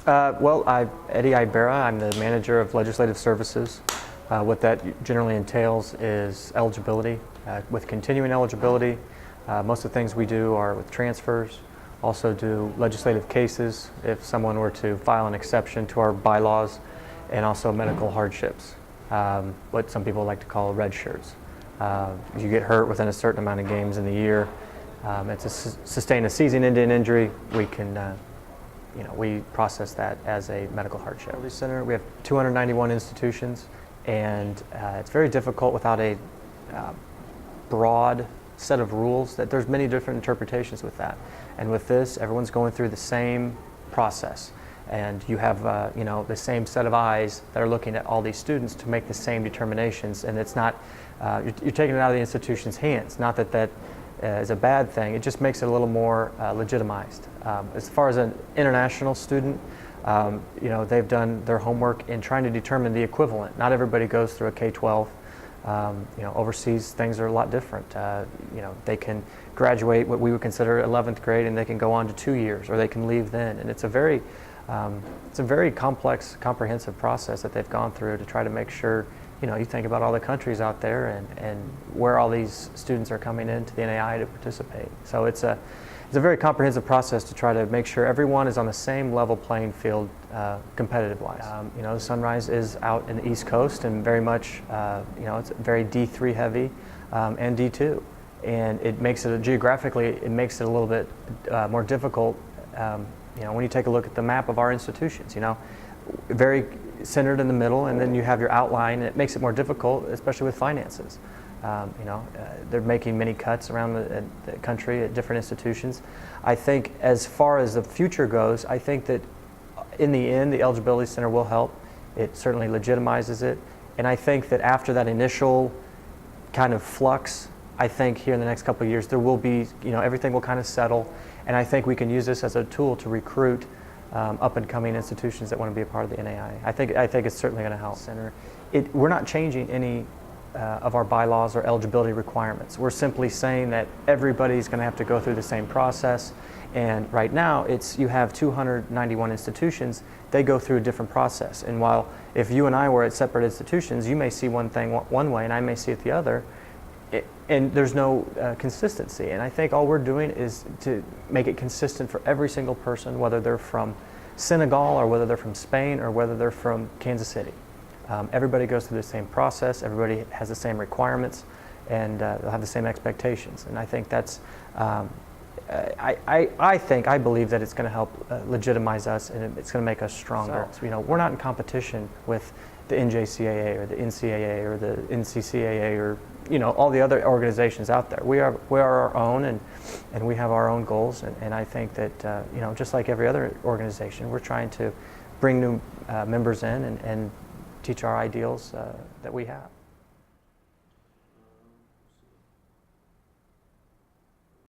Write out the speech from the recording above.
Well, I'm Eddie Ibarra. I'm the manager of legislative services. What that generally entails is eligibility. With continuing eligibility, most of the things we do are with transfers, also do legislative cases if someone were to file an exception to our bylaws, and also medical hardships, what some people like to call red shirts. If you get hurt within a certain amount of games in the year, and to sustain a season-ending injury, we can we process that as a medical hardship. Center, we have 291 institutions, and it's very difficult without a broad set of rules. That there's many different interpretations with that, and with this, everyone's going through the same process, and you have the same set of eyes that are looking at all these students to make the same determinations, and it's not you're taking it out of the institution's hands. Not that that is a bad thing. It just makes it a little more legitimized. As far as an international student, they've done their homework in trying to determine the equivalent. Not everybody goes through a K-12. Overseas things are a lot different. They can graduate what we would consider 11th grade, and they can go on to 2 years, or they can leave then. And it's a very complex, comprehensive process that they've gone through to try to make sure. You think about all the countries out there and where all these students are coming into the NAIA to participate. So it's a very comprehensive process to try to make sure everyone is on the same level playing field competitive-wise. Sunrise is out in the East Coast, and very much, it's very D3 heavy and D2. And it makes it, geographically, it makes it a little bit more difficult, when you take a look at the map of our institutions, very centered in the middle, and then you have your outline, and it makes it more difficult, especially with finances. They're making many cuts around the country at different institutions. I think as far as the future goes, I think that in the end, the Eligibility Center will help. It certainly legitimizes it. And I think that after that initial kind of flux, I think here in the next couple of years, there will be, everything will kind of settle. And I think we can use this as a tool to recruit up-and-coming institutions that want to be a part of the NAIA. I think it's certainly going to help. We're not changing any of our bylaws or eligibility requirements. We're simply saying that everybody's going to have to go through the same process. And right now, you have 291 institutions. They go through a different process. And while if you and I were at separate institutions, you may see one thing one way and I may see it the other, and there's no consistency. And I think all we're doing is to make it consistent for every single person, whether they're from Senegal or whether they're from Spain or whether they're from Kansas City. Everybody goes through the same process, everybody has the same requirements, and they'll have the same expectations. And I think that's, I believe that it's going to help legitimize us, and it's going to make us stronger. So, we're not in competition with the NJCAA or the NCAA or the NCCAA or all the other organizations out there. We are our own, and we have our own goals. And I think that just like every other organization, we're trying to bring new members in and teach our ideals that we have.